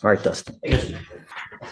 All right, Dustin.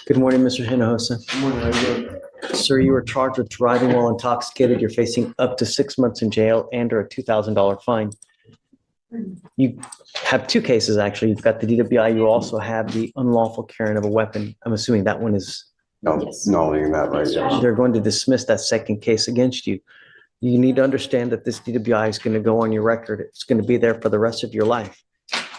Good morning, Mr. Hinojosa. Good morning, how you doing? Sir, you were charged with driving while intoxicated. You're facing up to 6 months in jail and or a $2,000 fine. You have two cases, actually. You've got the DWI. You also have the unlawful carrying of a weapon. I'm assuming that one is. No, nulling that, right? Yeah. They're going to dismiss that second case against you. You need to understand that this DWI is going to go on your record. It's going to be there for the rest of your life.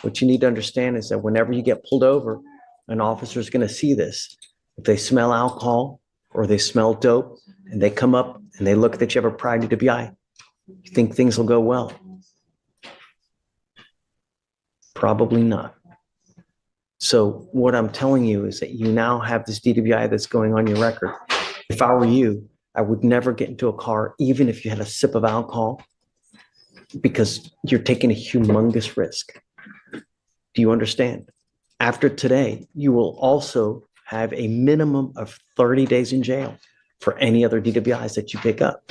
What you need to understand is that whenever you get pulled over, an officer is going to see this. If they smell alcohol or they smell dope and they come up and they look that you have a prior DWI, you think things will go well? Probably not. So what I'm telling you is that you now have this DWI that's going on your record. If I were you, I would never get into a car, even if you had a sip of alcohol, because you're taking a humongous risk. Do you understand? After today, you will also have a minimum of 30 days in jail for any other DWIs that you pick up.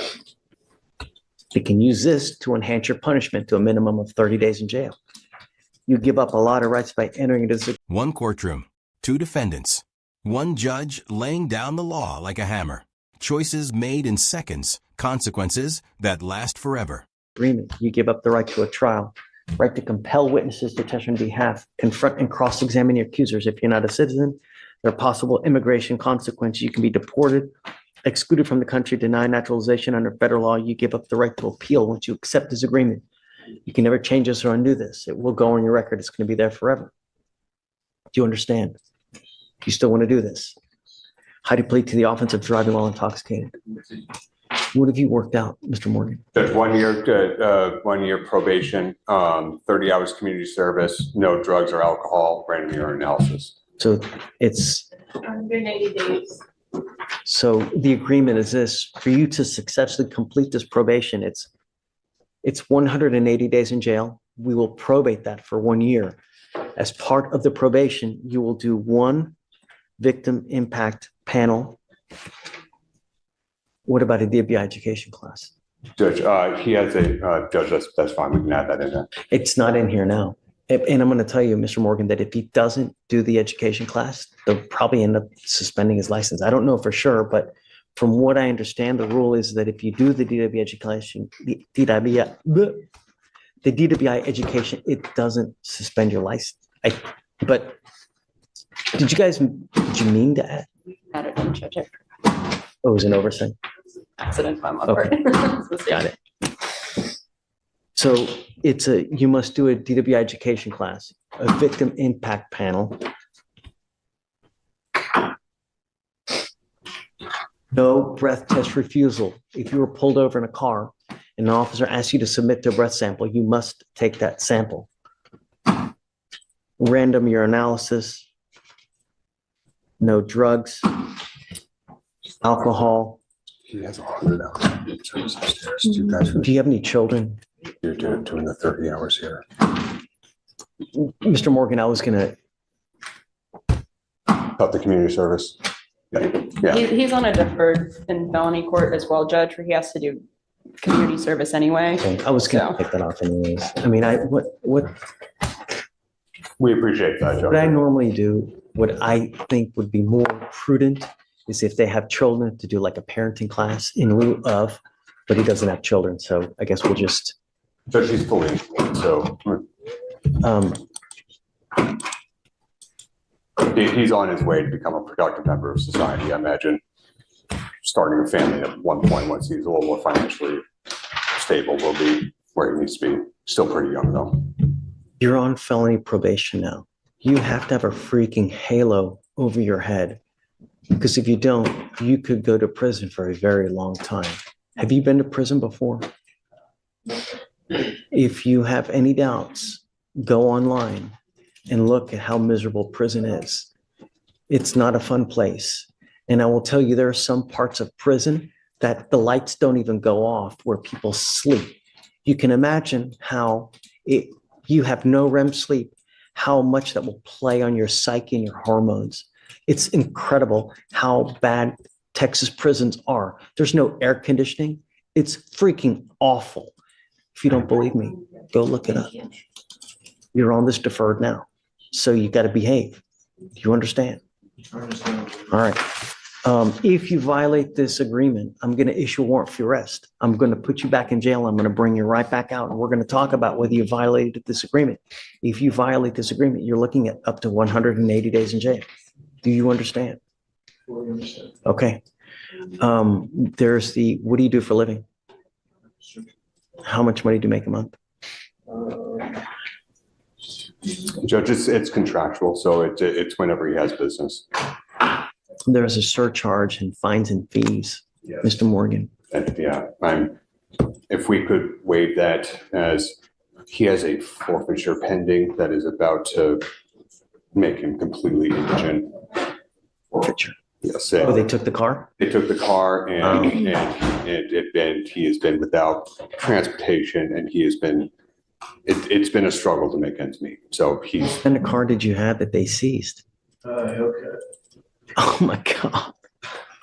You can use this to enhance your punishment to a minimum of 30 days in jail. You give up a lot of rights by entering into this. One courtroom, two defendants, one judge laying down the law like a hammer. Choices made in seconds, consequences that last forever. Agreement. You give up the right to a trial, right to compel witnesses to testify on behalf, confront and cross-examine your accusers. If you're not a citizen, there are possible immigration consequences. You can be deported, excluded from the country, denied naturalization under federal law. You give up the right to appeal once you accept this agreement. You can never change this or undo this. It will go on your record. It's going to be there forever. Do you understand? Do you still want to do this? How do you plead to the offense of driving while intoxicated? What have you worked out, Mr. Morgan? There's 1 year, 1 year probation, 30 hours community service, no drugs or alcohol, random urine analysis. So it's 180 days. So the agreement is this: for you to successfully complete this probation, it's 180 days in jail. We will probate that for 1 year. As part of the probation, you will do one victim impact panel. What about a DWI education class? Judge, he has a judge. That's fine. We can add that in there. It's not in here now. And I'm going to tell you, Mr. Morgan, that if he doesn't do the education class, they'll probably end up suspending his license. I don't know for sure, but from what I understand, the rule is that if you do the DWI education, the DWI education, it doesn't suspend your license. But did you mean to add? Add it in, Judge. Oh, it was an oversight. Accident by my Okay. part. Got it. So you must do a DWI education class, a victim impact panel. No breath test refusal. If you were pulled over in a car and an officer asks you to submit a breath sample, you must take that sample. Random urinalysis. No drugs, alcohol. He has 100 hours upstairs. Do you have any children? You're doing the 30 hours here. Mr. Morgan, I was going to. About the community service. Yeah. He's on a deferred in felony court as well, Judge, where he has to do community service anyway. Okay, I was going to pick that off anyways. I mean, what We appreciate that, Judge. what I normally do, what I think would be more prudent is if they have children to do like a parenting class in lieu of, but he doesn't have children. So I guess we'll just. Judge, he's fully informed, so he's on his way to become a productive member of society, I imagine. Starting a family at one point, once he's a little more financially stable, will be where he needs to be. Still pretty young, though. You're on felony probation now. You have to have a freaking halo over your head, because if you don't, you could go to prison for a very long time. Have you been to prison before? If you have any doubts, go online and look at how miserable prison is. It's not a fun place. And I will tell you, there are some parts of prison that the lights don't even go off, where people sleep. You can imagine how you have no REM sleep, how much that will play on your psyche and your hormones. It's incredible how bad Texas prisons are. There's no air conditioning. It's freaking awful. If you don't believe me, go look it up. You're on this deferred now, so you got to behave. Do you understand? I understand. All right. If you violate this agreement, I'm going to issue a warrant for your arrest. I'm going to put you back in jail. I'm going to bring you right back out, and we're going to talk about whether you violated this agreement. If you violate this agreement, you're looking at up to 180 days in jail. Do you understand? Fully understand. Okay. There's the, what do you do for a living? How much money do you make a month? Judge, it's contractual, so it's whenever he has business. There's a surcharge and fines and fees, Yes. Mr. Morgan. And yeah, if we could waive that, as he has a forfeiture pending that is about to make him completely indigent. Forfeiture. Yes, Oh, they took the car? they took the car Oh. and he has been without transportation, and it's been a struggle to make ends meet. So What kind of car did you have that they seized? Okay. Oh my God.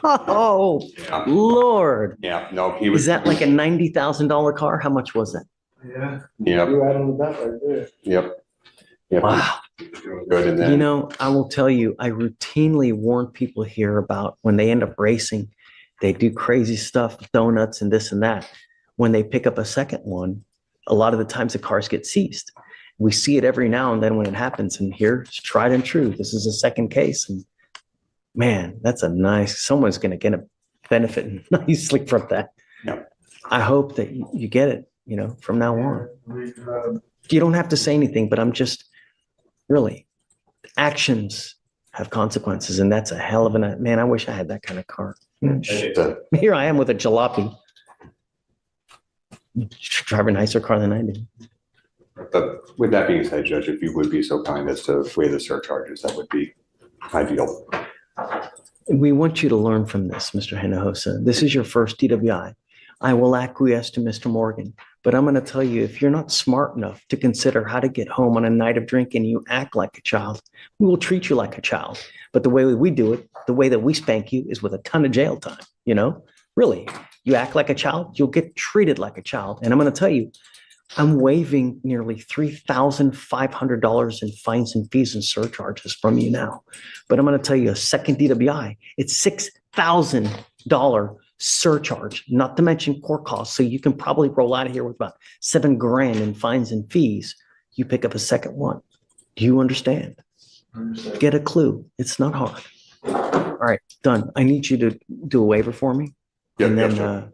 Oh, yeah, Lord. no, he was. Is that like a $90,000 car? How much was that? Yeah. Yep, You right on the dot right there. yep. Wow. Doing good, and You then, know, I will tell you, I routinely warn people here about when they end up racing, they do crazy stuff, donuts and this and that. When they pick up a second one, a lot of the times the cars get seized. We see it every now and then when it happens. And here, it's tried and true. This is a second case. And man, that's someone's going to get a benefit nicely from that. Yeah. I hope that you get it, from now on. You don't have to say anything, but I'm just really, actions have consequences. And that's a hell of man, I wish I had that kind of car. Here I am with a jalopy. Drive a nicer car than I do. But with that being said, Judge, if you would be so kind as to waive the surcharges, that would be ideal. We want you to learn from this, Mr. Hinojosa. This is your first DWI. I will acquiesce to Mr. Morgan, but I'm going to tell you, if you're not smart enough to consider how to get home on a night of drinking, you act like a child, we will treat you like a child. But the way we do it, the way that we spank you is with a ton of jail time, Really, you act like a child, you'll get treated like a child. And I'm going to tell you, I'm waiving nearly $3,500 in fines and fees and surcharges from you now. But I'm going to tell you, a second DWI, it's $6,000 surcharge, not to mention court costs. So you can probably roll out of here with about $7,000 in fines and fees. You pick up a second one. Do you understand? Get a clue. It's not hard. All right, done. I need you to do a waiver for me. Yeah, And then sure.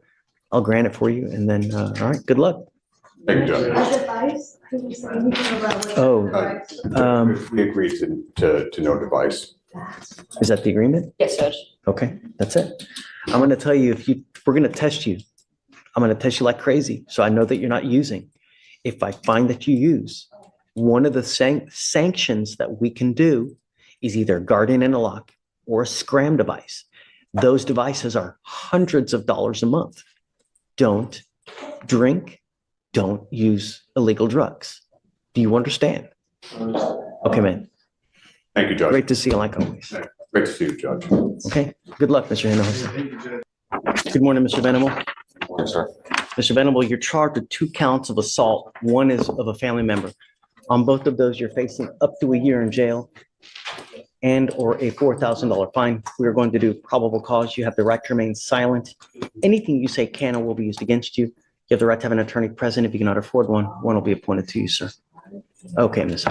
I'll grant it for you. And then, all right, good luck. Thank you, Judge. As advice, could you say anything about what Oh, advice? We agreed to no device. Is that the agreement? Yes, Judge. Okay, that's it. I'm going to tell you, we're going to test you. I'm going to test you like crazy. So I know that you're not using. If I find that you use, one of the sanctions that we can do is either guardian interlock or a scram device. Those devices are hundreds of dollars a month. Don't drink. Don't use illegal drugs. Do you understand? Okay, man. Thank you, Judge. Great to see you like always. Great to see you, Judge. Okay. Good luck, Mr. Hinojosa. Good morning, Mr. Venable. Morning, sir. Mr. Venable, you're charged with 2 counts of assault. One is of a family member. On both of those, you're facing up to a year in jail and or a $4,000 fine. We are going to do probable cause. You have the right to remain silent. Anything you say can or will be used against you. You have the right to have an attorney present. If you cannot afford one will be appointed to you, sir. Okay, Ms.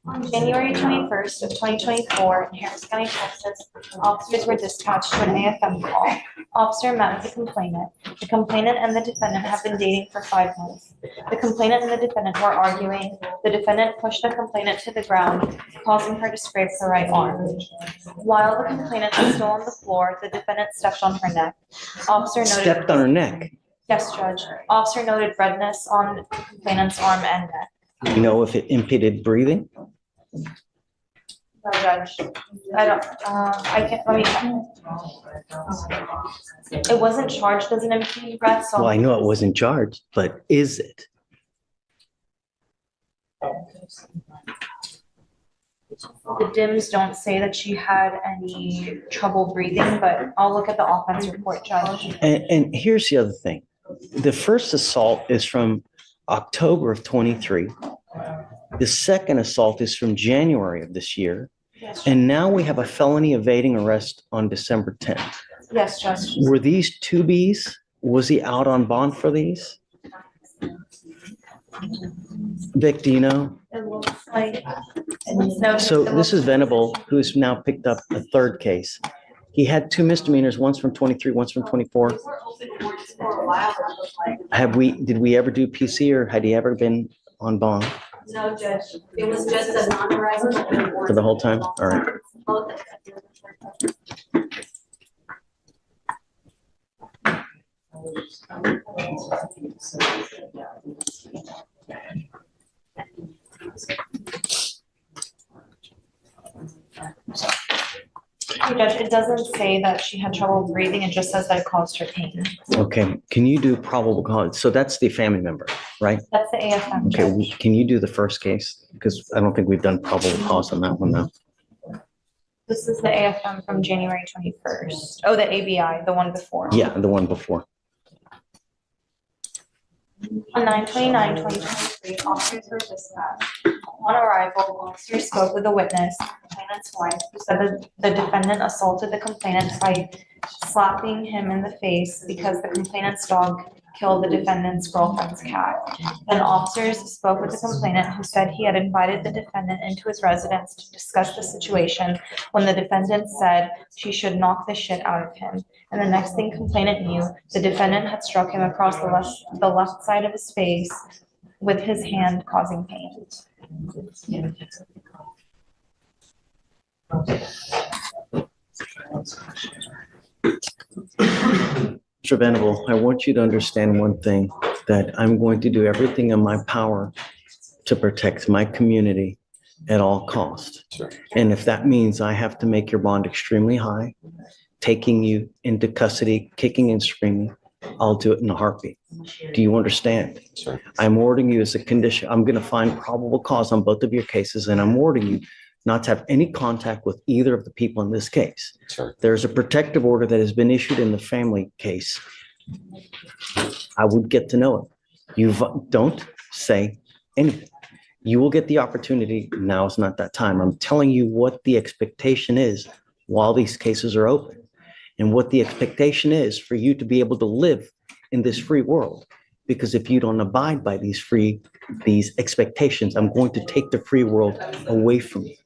On January 21st of 2024 in Harris County, Texas, officers were dispatched to an AFM call. Officer met with the complainant. The complainant and the defendant have been dating for 5 months. The complainant and the defendant were arguing. The defendant pushed the complainant to the ground, causing her to scrape her right arm. While the complainant was still on the floor, the defendant stepped on her neck. Officer noted. Stepped on her neck. Yes, Judge. Officer noted redness on the complainant's arm and neck. You know if it impeded breathing? No, Judge. I don't, I can't, let me check. It wasn't charged as an impeding breath, so. Well, I know it wasn't charged, but is it? The DIMS don't say that she had any trouble breathing, but I'll look at the offense report, Judge. And here's the other thing. The first assault is from October of 23. The second assault is from January of this year. Yes, And now we have a felony evading arrest on December 10th. yes, Judge. Were these two Bs? Was he out on bond for these? Vic, do you know? It looks like. No, So it this is looks- Venable, who's now picked up a third case. He had two misdemeanors, one's from 23, one's from 24. Did we ever do PC or had he ever been on bond No, Judge, it was just a non-arrival. for the whole time? All right. Both. Judge, it doesn't say that she had trouble breathing. It just says that it caused her pain. Okay, can you do probable cause? So that's the family member, right? That's the AFM. Okay, Judge. can you do the first case? Because I don't think we've done probable cause on that one though. This is the AFM from January 21st. Oh, the ABI, the one before. Yeah, the one before. On 9/29/2023, officers were dispatched. On arrival, officers spoke with the witness, complainant's wife, who said that the defendant assaulted the complainant by slapping him in the face because the complainant's dog killed the defendant's girlfriend's cat. Then officers spoke with the complainant, who said he had invited the defendant into his residence to discuss the situation when the defendant said she should knock the shit out of him. And the next thing complainant knew, the defendant had struck him across the left side of his face with his hand, causing pain. Mr. Venable, I want you to understand one thing, that I'm going to do everything in my power to protect my community at all costs. Sure. And if that means I have to make your bond extremely high, taking you into custody, kicking and screaming, I'll do it in a heartbeat. Do you understand? Sure. I'm warning you as a condition, I'm going to find probable cause on both of your cases, and I'm warning you not to have any contact with either of the people in this case. Sure. There's a protective order that has been issued in the family case. I would get to know it. Don't say anything. You will get the opportunity. Now is not that time. I'm telling you what the expectation is while these cases are open, and what the expectation is for you to be able to live in this free world. Because if you don't abide by these expectations, I'm going to take the free world away from you.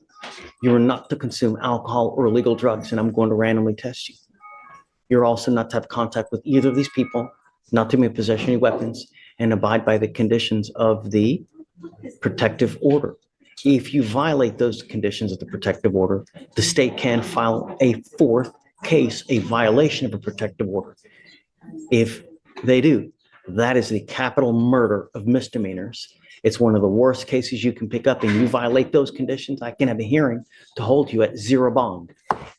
You are not to consume alcohol or illegal drugs, and I'm going to randomly test you. You're also not to have contact with either of these people, not to be in possession of any weapons, and abide by the conditions of the protective order. If you violate those conditions of the protective order, the state can file a fourth case, a violation of a protective order. If they do, that is the capital murder of misdemeanors. It's one of the worst cases you can pick up, and you violate those conditions, I can have a hearing to hold you at zero bond.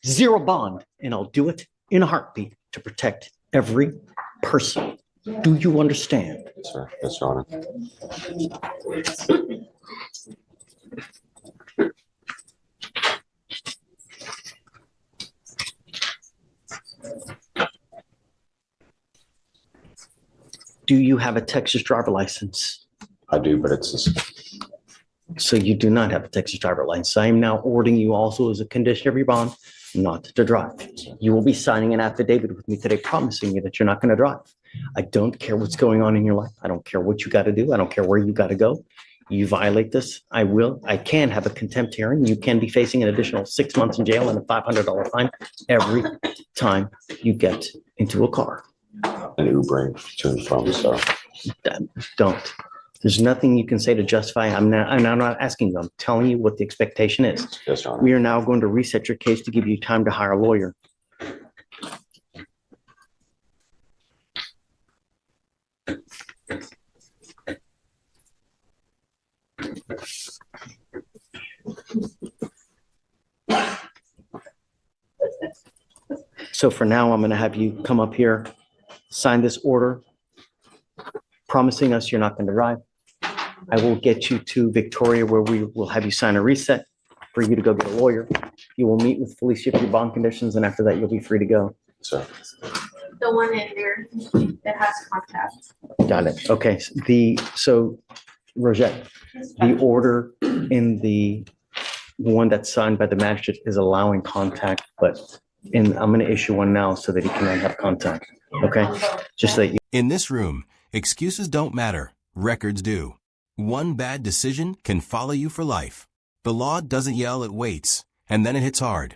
Zero bond, and I'll do it in a heartbeat to protect every person. Do you understand? Yes, sir. Yes, Your Honor. Do you have a Texas driver license? I do, but it's, So you do not have a Texas driver license. I am now ordering you also as a condition of your bond not to drive. You will be signing an affidavit with me today promising you that you're not going to drive. I don't care what's going on in your life. I don't care what you got to do. I don't care where you got to go. You violate this, I can have a contempt hearing. You can be facing an additional 6 months in jail and a $500 fine every time you get into a car. an Ubering to and from, so. Don't. There's nothing you can say to justify. I'm not asking you. I'm telling you what the expectation is. Yes, Your Honor. We are now going to reset your case to give you time to hire a lawyer. So for now, I'm going to have you come up here, sign this order, promising us you're not going to drive. I will get you to Victoria, where we will have you sign a reset for you to go get a lawyer. You will meet with Felicia for your bond conditions, and after that, you'll be free to go. So, The one in there that has contact. Got it. Okay. So Rosette, the order in the one that's signed by the magistrate is allowing contact, and I'm going to issue one now so that he cannot have contact. Okay? Just so that you. In this room, excuses don't matter, records do. One bad decision can follow you for life. The law doesn't yell, it waits, and then it hits hard.